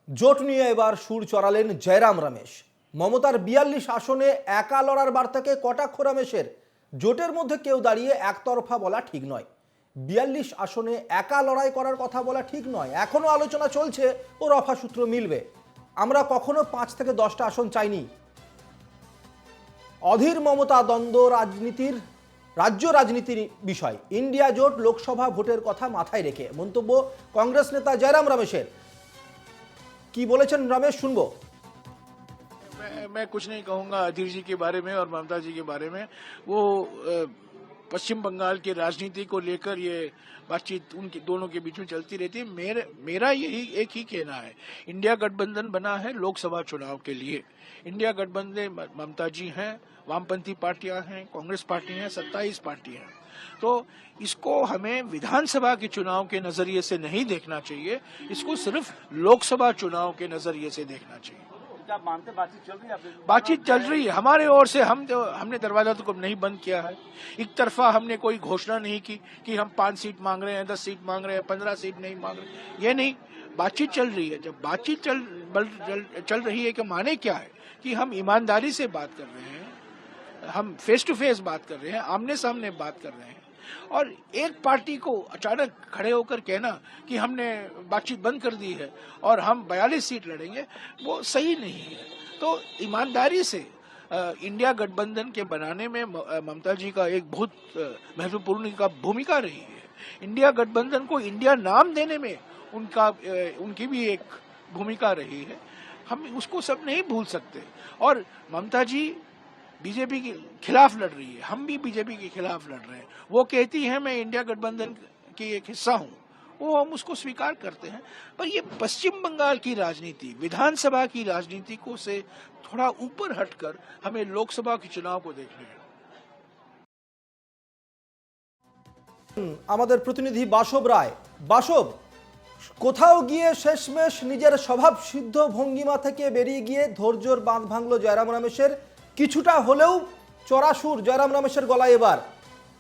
জোট নিয়ে এবার সুর চড়ালেন জয়রাম রমেশ। মমতার ৪২ আসনে একা লড়ার বার্তাকে কটাক্ষ রমেশের। জোটের মধ্যে কেউ দাঁড়িয়ে একতরফা বলা ঠিক নয়, ৪২ আসনে একা লড়াই করার কথা বলা ঠিক নয়। এখনো আলোচনা চলছে ও রফা সূত্র মিলবে। আমরা কখনো ৫ থেকে ১০টা আসন চাইনি। অধীর মমতা দ্বন্দ্ব রাজ্য রাজনীতির বিষয়। ইন্ডিয়া জোট লোকসভা ভোটের কথা মাথায় রেখে মন্তব্য কংগ্রেস নেতা জয়রাম রমেশের। কি বলেছেন রমেশ, শুনবো। मैं कुछ नहीं कहूंगा अधीर जी के बारे में और ममता जी के बारे में। वो पश्चिम बंगाल की राजनीति को लेकर ये बातचीत उनके दोनों के बीच में चलती रहती है। मेरा यही एक ही कहना है, इंडिया गठबंधन बना है लोकसभा चुनाव के लिए। इंडिया गठबंधन ममता जी हैं, वामपंथी पार्टियां हैं, कांग्रेस पार्टी हैं, 27 पार्टी हैं। तो इसको हमें विधानसभा के चुनाव के नजरिए से नहीं देखना चाहिए, इसको सिर्फ लोकसभा चुनाव के नजरिए से देखना चाहिए। आप मानते बातचीत चल रही है? बातचीत चल रही है हमारे ओर से। हमने दरवाजा तो नहीं बंद किया है। एक तरफा हमने कोई घोषणा नहीं की कि हम 5 सीट मांग रहे हैं, 10 सीट मांग रहे हैं, 15 सीट नहीं मांग रहे, ये नहीं। बातचीत चल रही है। जब बातचीत चल रही है कि माने क्या है कि हम ईमानदारी से बात कर रहे हैं, हम फेस टू फेस बात कर रहे हैं, आमने सामने बात कर रहे हैं। और एक पार्टी को अचानक खड़े होकर कहना कि हमने बातचीत बंद कर दी है और हम 42 सीट लड़ेंगे, वो सही नहीं है। तो ईमानदारी से इंडिया गठबंधन के बनाने में ममता जी का एक बहुत महत्वपूर्ण भूमिका रही है। इंडिया गठबंधन को इंडिया नाम देने में उनकी भी एक भूमिका रही है। हम उसको सब नहीं भूल सकते। और ममता जी बीजेपी के खिलाफ लड़ रही है, हम भी बीजेपी के खिलाफ लड़ रहे हैं। वो कहती है मैं इंडिया गठबंधन की एक हिस्सा हूं, वो हम उसको स्वीकार करते हैं। पर ये पश्चिम बंगाल की राजनीति, विधानसभा की राजनीति को से थोड़ा ऊपर हटकर हमें लोकसभा के चुनाव को देखना है। আমাদের প্রতিনিধি বাসব রায়। বাসব, কোথাও গিয়ে শেষমেশ নিজের স্বভাব সিদ্ধ ভঙ্গিমা থেকে বেরিয়ে গিয়ে ধৈর্যর বাঁধ ভাঙল জয়রাম রমেশের। কিছুটা হলেও চড়াসুর জয়রাম রমেশের গলায় এবার।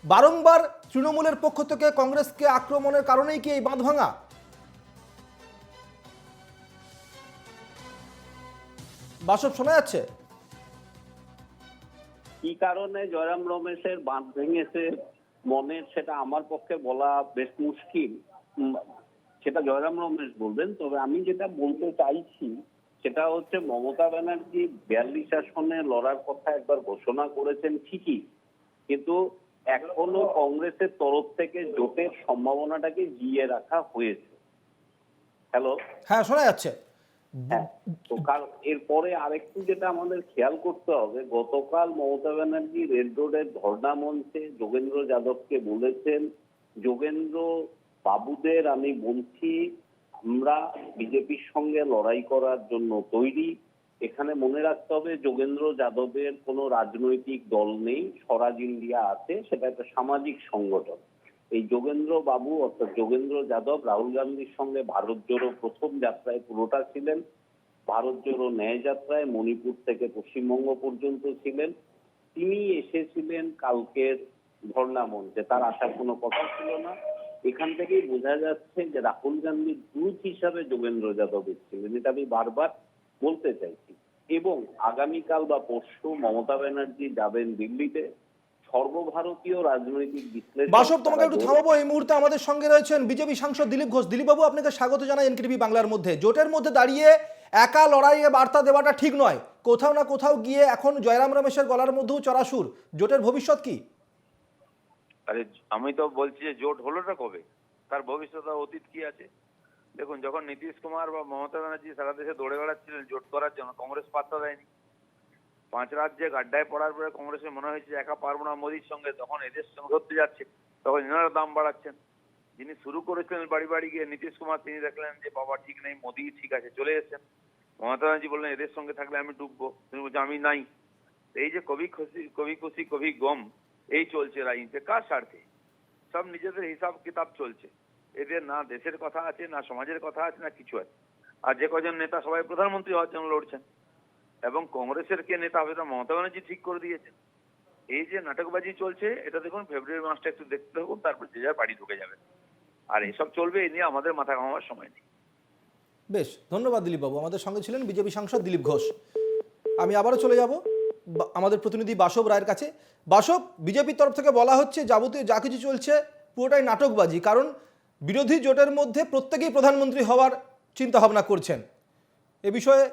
বারংবার তৃণমূলের পক্ষ থেকে কংগ্রেসকে আক্রমণের কারণেই কি এই বাঁধ ভাঙা? বাসব, শোনা যাচ্ছে? কি কারণে জয়রাম রমেশের বাঁধ ভেঙেছে মনের, সেটা আমার পক্ষে বলা বেশ মুশকিল। সেটা জয়রাম রমেশ বলবেন। তবে আমি যেটা বলতে চাইছি সেটা হচ্ছে, মমতা ব্যানার্জি ৪২ আসনে লড়ার কথা একবার ঘোষণা করেছেন ঠিকই, কিন্তু এখনো কংগ্রেসের তরফ থেকে জোটের সম্ভাবনাটাকে জিইয়ে রাখা হয়েছে। হ্যালো, হ্যাঁ, শোনা যাচ্ছে। হ্যাঁ। তো এরপরে আরেকটু যেটা আমাদের খেয়াল করতে হবে, গতকাল মমতা ব্যানার্জি রেড রোডের ধর্ণা মঞ্চে যোগেন্দ্র যাদবকে বলেছেন, যোগেন্দ্র বাবুদের আমি বলছি আমরা বিজেপির সঙ্গে লড়াই করার জন্য তৈরি। এখানে মনে রাখতে হবে যোগেন্দ্র যাদবের কোনো রাজনৈতিক দল নেই, স্বরাজ ইন্ডিয়া আছে, সেটা একটা সামাজিক সংগঠন। এই যোগেন্দ্র বাবু অর্থাৎ যোগেন্দ্র যাদব রাহুল গান্ধীর সঙ্গে ভারত জোড়ো প্রথম যাত্রায় পুরোটা ছিলেন, ভারত জোড়ো ন্যায় যাত্রায় মণিপুর থেকে পশ্চিমবঙ্গ পর্যন্ত ছিলেন। তিনি এসেছিলেন কালকের ধর্ণা মঞ্চে, তার আসার কোনো কথা ছিল না। এখান থেকেই বোঝা যাচ্ছে যে রাহুল গান্ধীর দূত হিসাবে যোগেন্দ্র যাদব এসেছিলেন, এটা আমি বারবার বলতে চাইছি। এবং আগামীকাল বা পরশু মমতা ব্যানার্জি যাবেন দিল্লিতে। সর্বভারতীয় রাজনৈতিক বিশ্লেষক, বাসব, তোমাকে একটু থামাবো। এই মুহূর্তে আমাদের সঙ্গে রয়েছেন বিজেপি সাংসদ দিলীপ ঘোষ। দিলীপ বাবু, আপনাকে স্বাগত জানাই এনকেটিভি বাংলার মধ্যে। জোটের মধ্যে দাঁড়িয়ে একা লড়াইয়ে বার্তা দেওয়াটা ঠিক নয়, কোথাও না কোথাও গিয়ে এখন জয়রাম রমেশের গলার মধ্যেও চড়াসুর। জোটের ভবিষ্যৎ কি? আরে আমি তো বলছি যে জোট হলোটা কবে, তার ভবিষ্যৎ অতীত কি আছে? দেখুন, যখন নীতিশ কুমার বা মমতা ব্যানার্জি সারা দেশে দৌড়ে বেড়াচ্ছিলেন জোট করার জন্য, কংগ্রেস পাত্তা দেয়নি। 5 রাজ্যে গাড্ডায় পড়ার পরে কংগ্রেসের মনে হয়েছে একা পারবো না মোদির সঙ্গে, তখন এদের সঙ্গে ধরতে যাচ্ছে, তখন এনারা দাম বাড়াচ্ছেন। যিনি শুরু করেছিলেন বাড়ি বাড়ি গিয়ে নীতিশ কুমার, তিনি দেখলেন যে বাবা ঠিক নেই, মোদি ঠিক আছে, চলে এসেছেন। মমতা ব্যানার্জি বললেন এদের সঙ্গে থাকলে আমি ডুববো, তিনি বলছেন আমি নাই। এই যে কবি খুশি কবি গম, এই চলছে রাজনীতিতে। কার স্বার্থে? সব নিজেদের হিসাব কিতাব চলছে। এদের না দেশের কথা আছে, না সমাজের কথা আছে, না কিছু আছে। আর যে কজন নেতা সবাই প্রধানমন্ত্রী হওয়ার জন্য লড়ছেন, এবং কংগ্রেসের কে নেতা হবে তা মমতা ব্যানার্জি ঠিক করে দিয়েছেন। এই যে নাটকবাজি চলছে, এটা দেখুন ফেব্রুয়ারি মাসটা একটু দেখতে থাকুন, তারপর যে যার বাড়ি ঢুকে যাবে। আর এসব চলবে, এ নিয়ে আমাদের মাথা ঘামাবার সময় নেই। বেশ, ধন্যবাদ দিলীপবাবু। আমাদের সঙ্গে ছিলেন বিজেপি সাংসদ দিলীপ ঘোষ। আমি আবারও চলে যাব আমাদের প্রতিনিধি বাসব রায়ের কাছে। বাসব, বিজেপির তরফ থেকে বলা হচ্ছে যাবতীয় যা কিছু চলছে পুরোটাই নাটকবাজি, কারণ বিরোধী জোটের মধ্যে প্রত্যেকেই প্রধানমন্ত্রী হওয়ার চিন্তা ভাবনা করছেন। এ বিষয়ে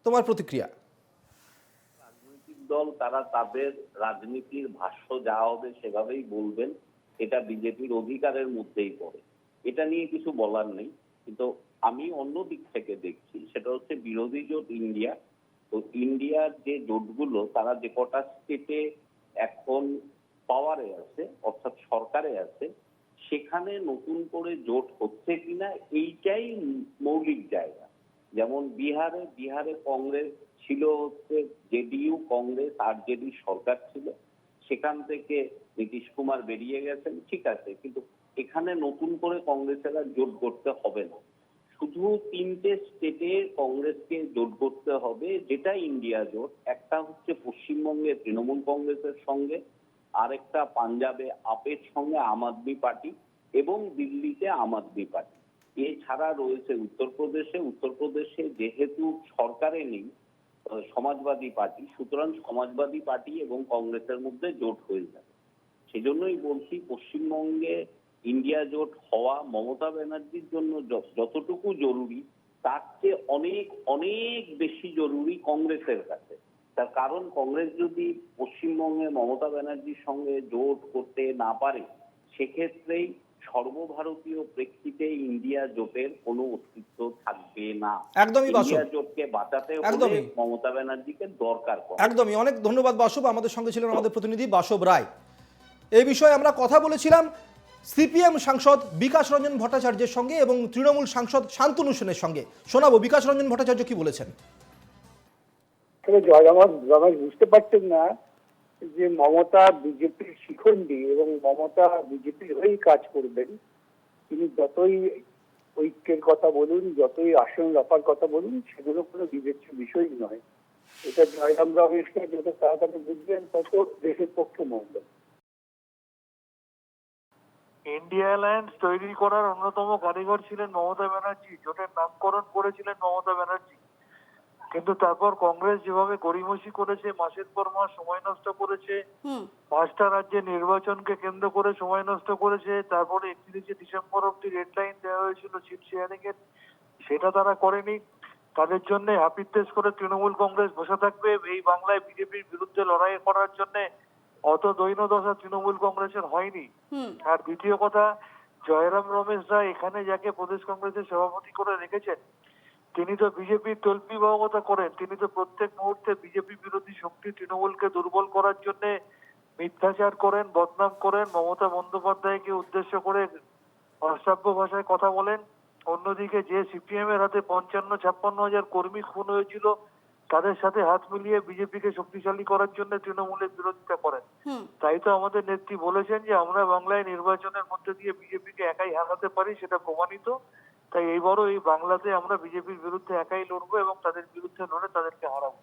তোমার প্রতিক্রিয়া? রাজনৈতিক দল তারা তাদের রাজনীতির ভাষ্য যা হবে সেভাবেই বলবেন, এটা বিজেপির অধিকারের মধ্যেই পড়ে, এটা নিয়ে কিছু বলার নেই। কিন্তু আমি অন্য দিক থেকে দেখছি, সেটা হচ্ছে বিরোধী জোট ইন্ডিয়া। তো ইন্ডিয়ার যে জোটগুলো, তারা যে কটা স্টেটে এখন পাওয়ারে আছে, অর্থাৎ সরকারে আছে, সেখানে নতুন করে জোট হচ্ছে কিনা এইটাই মৌলিক জায়গা। যেমন বিহারে কংগ্রেস ছিল, হচ্ছে জেডিইউ, কংগ্রেস আর জেডি সরকার ছিল, সেখান থেকে নীতিশ কুমার বেরিয়ে গেছেন, ঠিক আছে, কিন্তু এখানে নতুন করে কংগ্রেসের আর জোট করতে হবে না। শুধু 3টে স্টেটে কংগ্রেসকে জোট করতে হবে, যেটা ইন্ডিয়া জোট। একটা হচ্ছে পশ্চিমবঙ্গে তৃণমূল কংগ্রেসের সঙ্গে, আরেকটা পাঞ্জাবে আপের সঙ্গে আম আদমি পার্টি, এবং দিল্লিতে আম আদমি পার্টি। এছাড়া রয়েছে উত্তরপ্রদেশে যেহেতু সরকারে নেই সমাজবাদী পার্টি, সুতরাং সমাজবাদী পার্টি এবং কংগ্রেসের মধ্যে জোট হয়ে যাবে। সেজন্যই বলছি, পশ্চিমবঙ্গে ইন্ডিয়া জোট হওয়া মমতা ব্যানার্জির জন্য যতটুকু জরুরি, তার চেয়ে অনেক অনেক বেশি জরুরি কংগ্রেসের কাছে। তার কারণ, কংগ্রেস যদি পশ্চিমবঙ্গে মমতা ব্যানার্জির সঙ্গে জোট করতে না পারে, সেক্ষেত্রেই সর্বভারতীয় প্রেক্ষিতে ইন্ডিয়া জোটের কোনো অস্তিত্ব থাকবে না। একদমই বাসব, ইন্ডিয়া জোটকে বাঁচাতে হলে একদমই মমতা ব্যানার্জিকে দরকার পড়ে। একদমই। অনেক ধন্যবাদ বাসব। আমাদের সঙ্গে ছিলেন আমাদের প্রতিনিধি বাসব রায়। এই বিষয়ে আমরা কথা বলেছিলাম সিপিএম সাংসদ বিকাশ রঞ্জন ভট্টাচার্যের সঙ্গে এবং তৃণমূল সাংসদ শান্তনু সেনের সঙ্গে। শোনাবো বিকাশ রঞ্জন ভট্টাচার্য কি বলেছেন। জয়রামাজ বুঝতে পারছেন না যে মমতা বিজেপির শিখণ্ডী এবং মমতা বিজেপির হয়েই কাজ করবেন। তিনি যতই ঐক্যের কথা বলুন, যতই আসন রফার কথা বলুন, সেগুলো কোনো বিবেচ্য বিষয় নয়। এটা জয়রাম রমেশকে যত তাড়াতাড়ি বুঝবেন, তত দেশের পক্ষে মঙ্গল। ইন্ডিয়া অ্যালায়েন্স তৈরি করার অন্যতম কারিগর ছিলেন মমতা ব্যানার্জি, জোটের নামকরণ করেছিলেন মমতা ব্যানার্জি। কিন্তু তারপর কংগ্রেস যেভাবে গড়িমসি করেছে, মাসের পর মাস সময় নষ্ট করেছে, 5টা রাজ্যে নির্বাচনকে কেন্দ্র করে সময় নষ্ট করেছে, তারপরে 31শে ডিসেম্বর অব্দি ডেডলাইন দেওয়া হয়েছিল সিট শেয়ারিং এর, সেটা তারা করেনি। তাদের জন্য হাপিত্তেশ করে তৃণমূল কংগ্রেস বসে থাকবে। এই বাংলায় বিজেপির বিরুদ্ধে লড়াই করার জন্য অত দৈন্যদশা তৃণমূল কংগ্রেসের হয়নি। আর দ্বিতীয় কথা, জয়রাম রমেশরা এখানে যাকে প্রদেশ কংগ্রেসের সভাপতি করে রেখেছেন, তিনি তো বিজেপির তল্পিবাহকতা করেন। তিনি তো প্রত্যেক মুহূর্তে বিজেপি বিরোধী শক্তি তৃণমূলকে দুর্বল করার জন্য মিথ্যাচার করেন, বদনাম করেন, মমতা বন্দ্যোপাধ্যায়কে উদ্দেশ্য করে অশ্রাব্য ভাষায় কথা বলেন। অন্যদিকে যে সিপিএম এর হাতে 55-56 হাজার কর্মী খুন হয়েছিল, তাদের সাথে হাত মিলিয়ে বিজেপিকে শক্তিশালী করার জন্য তৃণমূলের বিরোধিতা করেন। তাই তো আমাদের নেত্রী বলেছেন যে আমরা বাংলায় নির্বাচনের মধ্যে দিয়ে বিজেপিকে একাই হারাতে পারি, সেটা প্রমাণিত। তাই এইবারও এই বাংলাতে আমরা বিজেপির বিরুদ্ধে একাই লড়বো এবং তাদের বিরুদ্ধে লড়ে তাদেরকে হারাবো।